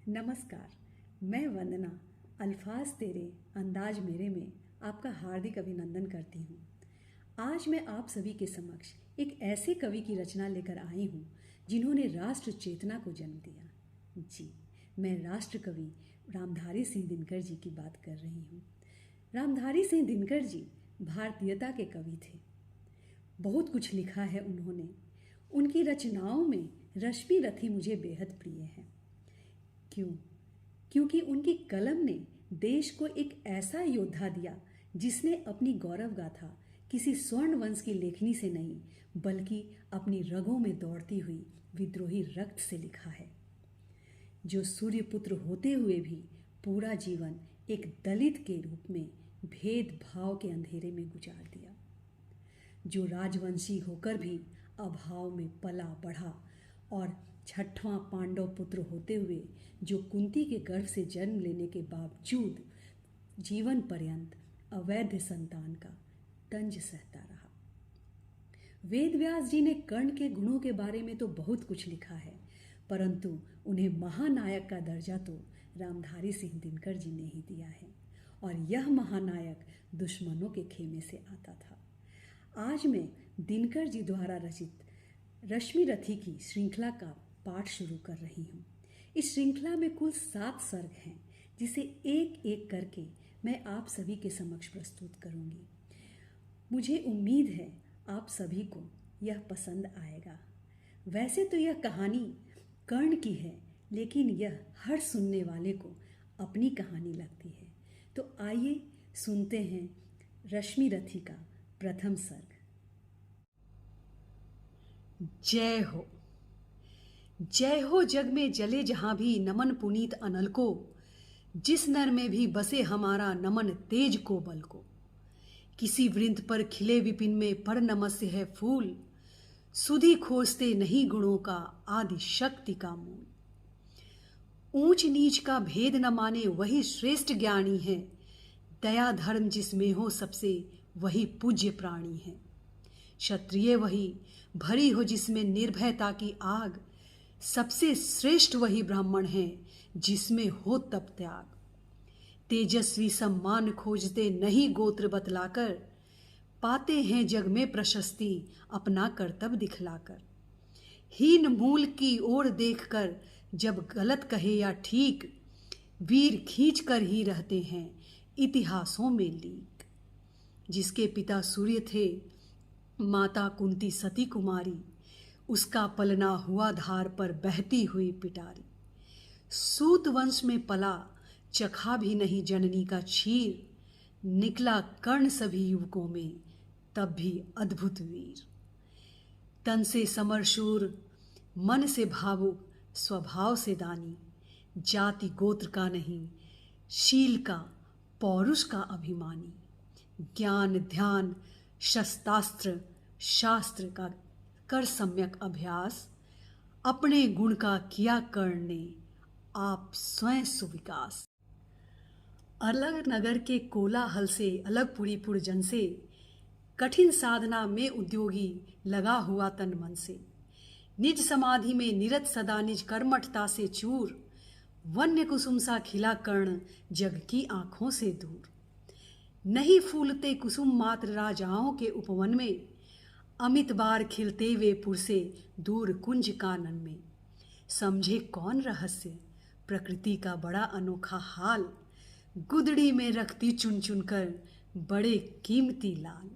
नमस्कार। मैं वंदना अल्फाज तेरे अंदाज मेरे में आपका हार्दिक अभिनंदन करती हूँ। आज मैं आप सभी के समक्ष एक ऐसे कवि की रचना लेकर आई हूँ जिन्होंने राष्ट्र चेतना को जन्म दिया। जी, मैं राष्ट्र कवि रामधारी सिंह दिनकर जी की बात कर रही हूँ। रामधारी सिंह दिनकर जी भारतीयता के कवि थे। बहुत कुछ लिखा है उन्होंने। उनकी रचनाओं में रश्मि रथी मुझे बेहद प्रिय है। क्यों? क्योंकि उनकी कलम ने देश को एक ऐसा योद्धा दिया जिसने अपनी गौरव गाथा किसी स्वर्ण वंश की लेखनी से नहीं बल्कि अपनी रगों में दौड़ती हुई विद्रोही रक्त से लिखा है। जो सूर्यपुत्र होते हुए भी पूरा जीवन एक दलित के रूप में भेदभाव के अंधेरे में गुजार दिया। जो राजवंशी होकर भी अभाव में पला बढ़ा और छठवां पांडव पुत्र होते हुए जो कुंती के गर्भ से जन्म लेने के बावजूद जीवन पर्यंत अवैध संतान का तंज सहता रहा। वेदव्यास जी ने कर्ण के गुणों के बारे में तो बहुत कुछ लिखा है, परंतु उन्हें महानायक का दर्जा तो रामधारी सिंह दिनकर जी ने ही दिया है, और यह महानायक दुश्मनों के खेमे से आता था। आज मैं दिनकर जी द्वारा रचित रश्मि रथी की श्रृंखला का पाठ शुरू कर रही हूँ। इस श्रृंखला में कुल 7 सर्ग हैं, जिसे एक एक करके मैं आप सभी के समक्ष प्रस्तुत करूँगी। मुझे उम्मीद है आप सभी को यह पसंद आएगा। वैसे तो यह कहानी कर्ण की है, लेकिन यह हर सुनने वाले को अपनी कहानी लगती है। तो आइए सुनते हैं रश्मि रथी का प्रथम सर्ग। जय हो, जय हो जग में जले जहाँ भी नमन पुनीत अनल को, जिस नर में भी बसे हमारा नमन तेज को बल को। किसी वृंत पर खिले विपिन में पर नमस्य है फूल, सुधि खोजते नहीं गुणों का आदि शक्ति का मूल। ऊंच नीच का भेद न माने वही श्रेष्ठ ज्ञानी है, दया धर्म जिसमें हो सबसे वही पूज्य प्राणी है। क्षत्रिय वही भरी हो जिसमें निर्भयता की आग, सबसे श्रेष्ठ वही ब्राह्मण है जिसमें हो तप त्याग। तेजस्वी सम्मान खोजते नहीं गोत्र बतलाकर, पाते हैं जग में प्रशस्ति अपना कर्तव्य दिखलाकर। हीन मूल की ओर देखकर जब गलत कहे या ठीक, वीर खींच कर ही रहते हैं इतिहासों में लीक। जिसके पिता सूर्य थे, माता कुंती सती कुमारी, उसका पलना हुआ धार पर बहती हुई पिटारी। सूत वंश में पला, चखा भी नहीं जननी का क्षीर, निकला कर्ण सभी युवकों में तब भी अद्भुत वीर। तन से समरशूर, मन से भावुक, स्वभाव से दानी, जाति गोत्र का नहीं शील का पौरुष का अभिमानी। ज्ञान ध्यान शस्त्रास्त्र शास्त्र का कर सम्यक अभ्यास, अपने गुण का किया कर्ण ने आप स्वयं सुविकास। अलग नगर के कोलाहल से अलग पुरीपुर जन से, कठिन साधना में उद्योगी लगा हुआ तन मन से। निज समाधि में निरत सदा निज कर्मठता से चूर, वन्य कुसुम सा खिला कर्ण जग की आंखों से दूर। नहीं फूलते कुसुम मात्र राजाओं के उपवन में, अमित बार खिलते वे पुर से दूर कुंज कानन में। समझे कौन रहस्य प्रकृति का बड़ा अनोखा हाल, गुदड़ी में रखती चुन चुन कर बड़े कीमती लाल।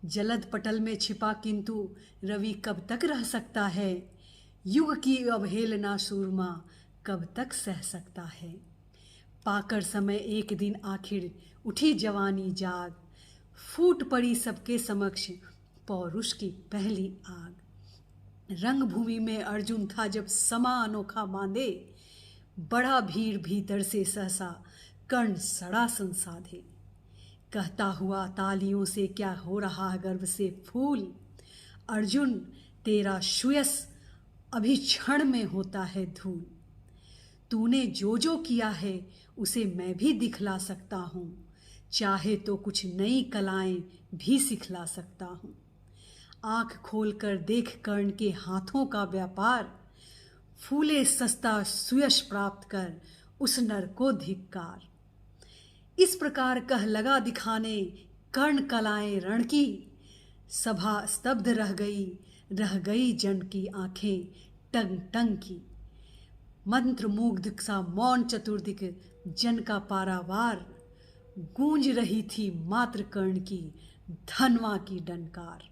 जलद पटल में छिपा किंतु रवि कब तक रह सकता है, युग की अवहेलना सूरमा कब तक सह सकता है। पाकर समय एक दिन आखिर उठी जवानी जाग, फूट पड़ी सबके समक्ष पौरुष की पहली आग। रंग भूमि में अर्जुन था जब समा अनोखा बांधे, बड़ा भीड़ भीतर से सहसा कर्ण सड़ा संसाधे। कहता हुआ तालियों से क्या हो रहा गर्व से फूल, अर्जुन तेरा सुयस अभी क्षण में होता है धूल। तूने जो जो किया है उसे मैं भी दिखला सकता हूँ, चाहे तो कुछ नई कलाएं भी सिखला सकता हूँ। आँख खोलकर देख कर्ण के हाथों का व्यापार, फूले सस्ता सुयश प्राप्त कर उस नर को धिक्कार। इस प्रकार कह लगा दिखाने कर्ण कलाएं रण की। सभा स्तब्ध रह गई जन की आंखें टंग टंग की। मंत्र मुग्ध सा मौन चतुर्दिक जन का पारावार। गूंज रही थी मात्र कर्ण की धनवा की डनकार।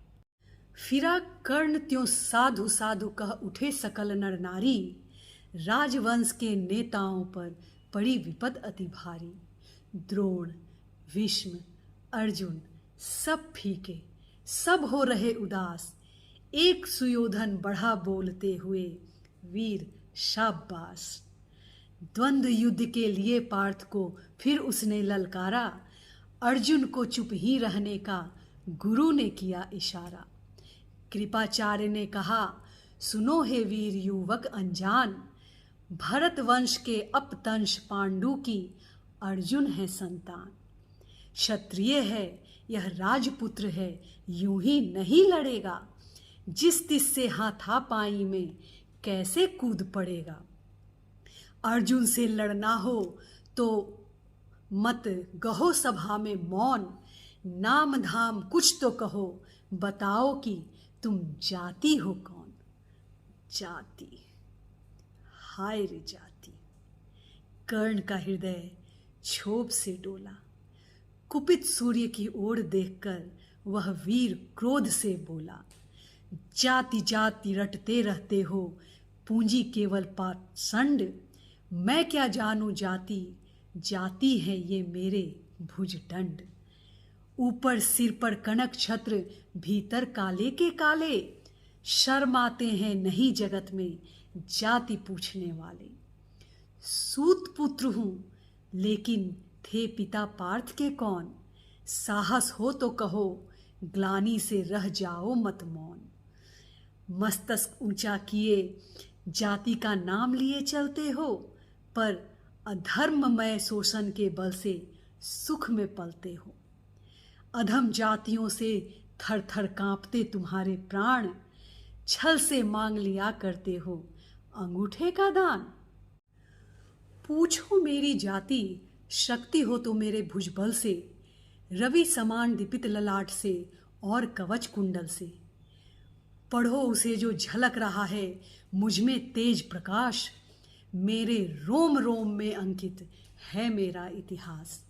फिरा कर्ण त्यों साधु साधु कह उठे सकल नर नारी। राजवंश के नेताओं पर पड़ी विपद अति भारी। द्रोण, भीष्म, अर्जुन सब फीके, सब हो रहे उदास। एक सुयोधन बढ़ा बोलते हुए, वीर शाबाश। द्वंद्व युद्ध के लिए पार्थ को फिर उसने ललकारा। अर्जुन को चुप ही रहने का गुरु ने किया इशारा। कृपाचार्य ने कहा, सुनो हे वीर युवक अनजान। भरत वंश के अपतंश पांडु की अर्जुन है संतान। क्षत्रिय है यह राजपुत्र है, यूं ही नहीं लड़ेगा। जिस तिस से हाथापाई में कैसे कूद पड़ेगा। अर्जुन से लड़ना हो तो मत गहो सभा में मौन। नाम धाम कुछ तो कहो, बताओ कि तुम जाति हो कौन। जाति, हाय रे जाति। कर्ण का हृदय क्षोभ से डोला। कुपित सूर्य की ओर देखकर वह वीर क्रोध से बोला। जाति जाति रटते रहते हो, पूंजी केवल पाषंड। मैं क्या जानूं जाति, जाति है ये मेरे भुजदंड। ऊपर सिर पर कनक छत्र, भीतर काले के काले। शर्म आते हैं नहीं जगत में जाति पूछने वाले। सूत पुत्र हूं लेकिन थे पिता पार्थ के कौन। साहस हो तो कहो, ग्लानि से रह जाओ मत मौन। मस्तक ऊंचा किए जाति का नाम लिए चलते हो, पर अधर्ममय शोषण के बल से सुख में पलते हो। अधम जातियों से थर थर कांपते तुम्हारे प्राण। छल से मांग लिया करते हो अंगूठे का दान। पूछो मेरी जाति, शक्ति हो तो मेरे भुजबल से। रवि समान दीपित ललाट से और कवच कुंडल से। पढ़ो उसे जो झलक रहा है मुझ में तेज प्रकाश। मेरे रोम रोम में अंकित है मेरा इतिहास।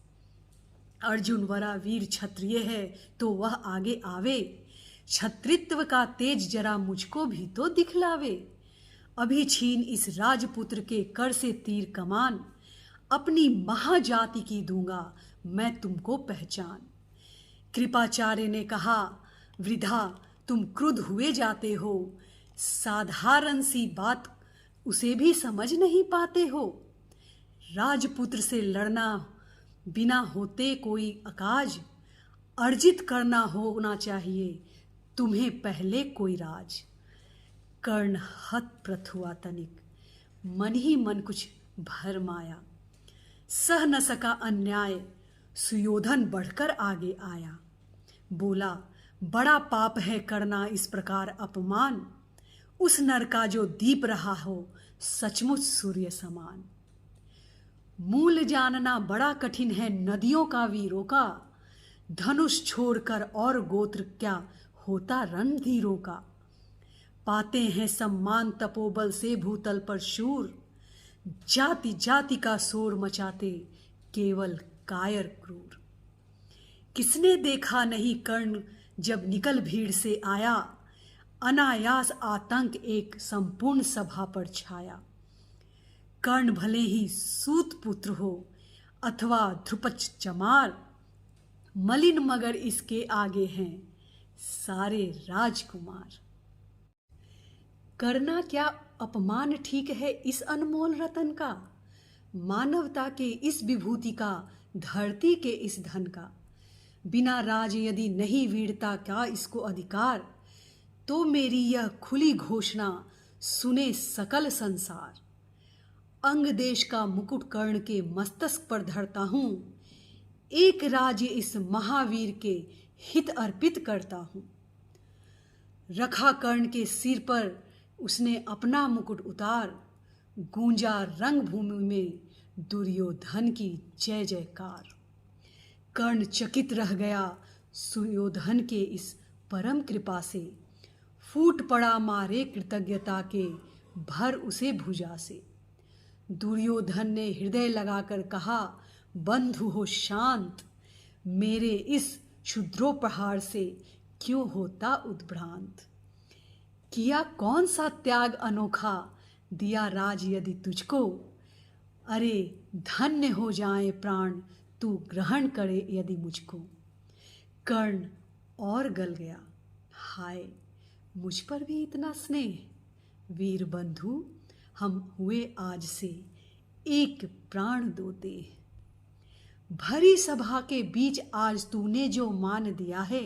अर्जुन वरा वीर क्षत्रिय है तो वह आगे आवे। क्षत्रित्व का तेज जरा मुझको भी तो दिखलावे। अभी छीन इस राजपुत्र के कर से तीर कमान। अपनी महाजाति की दूंगा मैं तुमको पहचान। कृपाचार्य ने कहा, वृद्धा तुम क्रुद्ध हुए जाते हो। साधारण सी बात उसे भी समझ नहीं पाते हो। राजपुत्र से लड़ना बिना होते कोई अकाज। अर्जित करना होना चाहिए तुम्हें पहले कोई राज। कर्ण हतप्रथ हुआ तनिक, मन ही मन कुछ भरमाया। सह न सका अन्याय, सुयोधन बढ़कर आगे आया। बोला, बड़ा पाप है करना इस प्रकार अपमान। उस नर का जो दीप रहा हो सचमुच सूर्य समान। मूल जानना बड़ा कठिन है नदियों का वीरों का। धनुष छोड़कर और गोत्र क्या होता रणधीरों का। पाते हैं सम्मान तपोबल से भूतल पर शूर। जाति जाति का शोर मचाते केवल कायर क्रूर। किसने देखा नहीं कर्ण जब निकल भीड़ से आया। अनायास आतंक एक संपूर्ण सभा पर छाया। कर्ण भले ही सूत पुत्र हो अथवा ध्रुपद चमार। मलिन मगर इसके आगे हैं सारे राजकुमार। करना क्या अपमान ठीक है इस अनमोल रतन का। मानवता के इस विभूति का, धरती के इस धन का। बिना राज यदि नहीं वीरता क्या इसको अधिकार। तो मेरी यह खुली घोषणा सुने सकल संसार। अंग देश का मुकुट कर्ण के मस्तक पर धरता हूँ। एक राज्य इस महावीर के हित अर्पित करता हूँ। रखा कर्ण के सिर पर उसने अपना मुकुट उतार। गूंजा रंग भूमि में दुर्योधन की जय जयकार। कर्ण चकित रह गया सुयोधन के इस परम कृपा से, फूट पड़ा मारे कृतज्ञता के भर उसे भुजा से। दुर्योधन ने हृदय लगाकर कहा, बंधु हो शांत, मेरे इस क्षुद्रोपहार से क्यों होता उद्भ्रांत। किया कौन सा त्याग अनोखा, दिया राज यदि तुझको, अरे धन्य हो जाए प्राण, तू ग्रहण करे यदि मुझको। कर्ण और गल गया, हाय मुझ पर भी इतना स्नेह। वीर बंधु हम हुए आज से एक प्राण दो दे। भरी सभा के बीच आज तूने जो मान दिया है,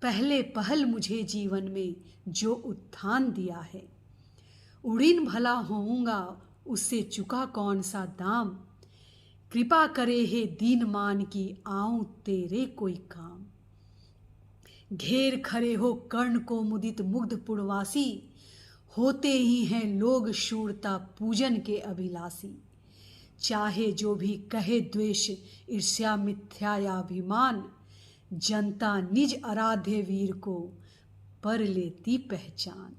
पहले पहल मुझे जीवन में जो उत्थान दिया है। उड़ीन भला होऊंगा उससे चुका कौन सा दाम, कृपा करे हे दीन मान की आऊं तेरे कोई काम। घेर खड़े हो कर्ण को मुदित मुग्ध पुरवासी, होते ही हैं लोग शूरता पूजन के अभिलाषी। चाहे जो भी कहे द्वेष ईर्ष्या मिथ्या या अभिमान, जनता निज आराध्य वीर को पर लेती पहचान।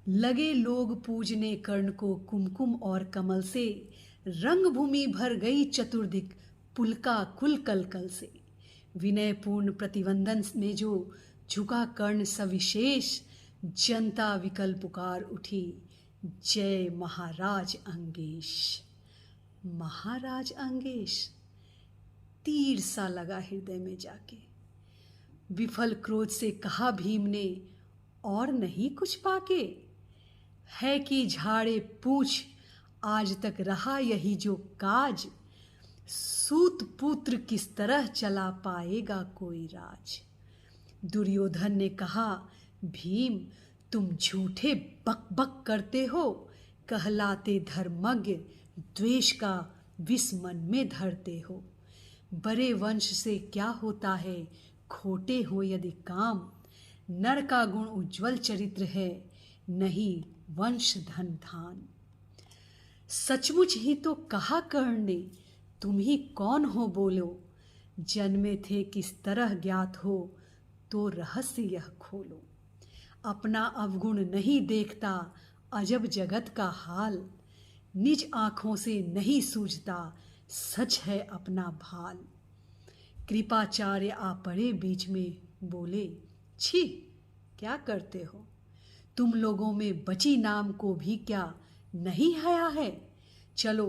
लगे लोग पूजने कर्ण को कुमकुम और कमल से, रंगभूमि भर गई चतुर्दिक पुलका कुल कलकल से। विनयपूर्ण प्रतिवंदन में जो झुका कर्ण सविशेष, जनता विकल पुकार उठी, जय महाराज अंगेश। महाराज अंगेश तीर सा लगा हृदय में जाके। विफल क्रोध से कहा भीम ने, और नहीं कुछ पाके। है कि झाड़े पूछ आज तक रहा यही जो काज, सूत पुत्र किस तरह चला पाएगा कोई राज। दुर्योधन ने कहा, भीम तुम झूठे बक बक करते हो, कहलाते धर्मज्ञ द्वेष का विष मन में धरते हो। बड़े वंश से क्या होता है, खोटे हो यदि काम, नर का गुण उज्ज्वल चरित्र है, नहीं वंश धन धान। सचमुच ही तो कहा कर्ण ने, तुम ही कौन हो बोलो, जन्मे थे किस तरह ज्ञात हो, तो रहस्य यह खोलो। अपना अवगुण नहीं देखता अजब जगत का हाल, निज आँखों से नहीं सूझता सच है अपना भाल। कृपाचार्य आ पड़े बीच में बोले, छी क्या करते हो, तुम लोगों में बची नाम को भी क्या नहीं हया है। चलो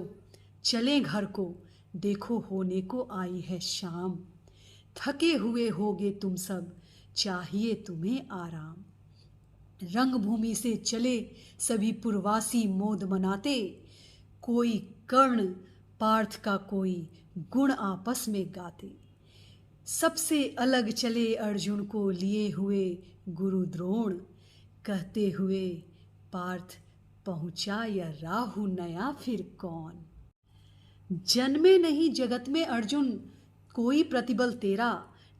चलें घर को, देखो होने को आई है शाम। थके हुए होगे तुम सब, चाहिए तुम्हें आराम। रंगभूमि से चले सभी पुरवासी मोद मनाते, कोई कर्ण पार्थ का कोई गुण आपस में गाते। सबसे अलग चले अर्जुन को लिए हुए गुरु द्रोण, कहते हुए पार्थ पहुँचा या राहु नया फिर कौन। जन्मे नहीं जगत में अर्जुन कोई प्रतिबल तेरा,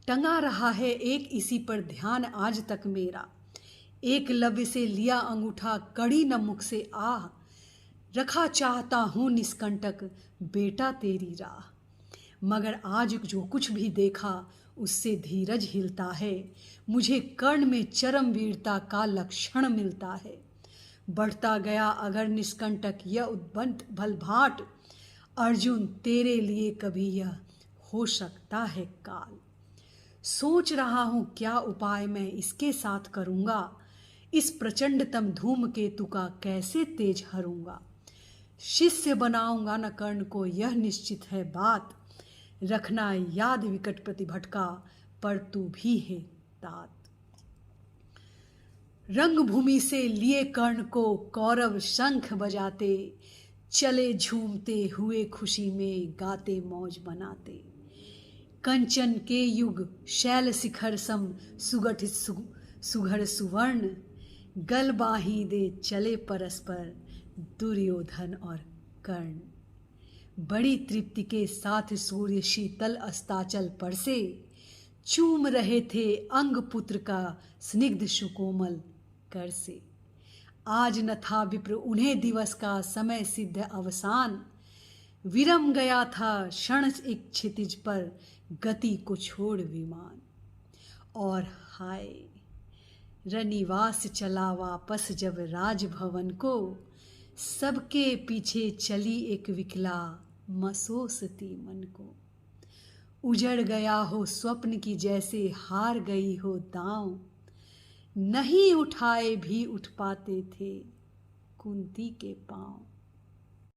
टंगा रहा है एक इसी पर ध्यान आज तक मेरा। एकलव्य से लिया अंगूठा कड़ी न मुख से आह, रखा चाहता हूँ निष्कंटक बेटा तेरी राह। मगर आज जो कुछ भी देखा उससे धीरज हिलता है, मुझे कर्ण में चरम वीरता का लक्षण मिलता है। बढ़ता गया अगर निष्कंटक यह उद्बंध भलभाट, अर्जुन तेरे लिए कभी यह हो सकता है काल। सोच रहा हूँ क्या उपाय मैं इसके साथ करूँगा, इस प्रचंडतम धूमकेतु का कैसे तेज हरूंगा। शिष्य बनाऊंगा न कर्ण को यह निश्चित है बात, रखना याद विकट प्रतिभटका पर तू भी है तात। रंगभूमि से लिए कर्ण को कौरव शंख बजाते, चले झूमते हुए खुशी में गाते मौज बनाते। कंचन के युग शैल शिखर सम सुगठित सुघड़ सुवर्ण, गल बाही दे चले परस्पर दुर्योधन और कर्ण। बड़ी तृप्ति के साथ सूर्य शीतल अस्ताचल पर से, चूम रहे थे अंग पुत्र का स्निग्ध सुकोमल कर से। आज न था विप्र उन्हें दिवस का समय सिद्ध अवसान, विरम गया था क्षण एक क्षितिज पर गति को छोड़ विमान। और हाय रनिवास चला वापस जब राजभवन को, सबके पीछे चली एक विकला मसोसती मन को। उजड़ गया हो स्वप्न की जैसे हार गई हो दांव, नहीं उठाए भी उठ पाते थे कुंती के पांव।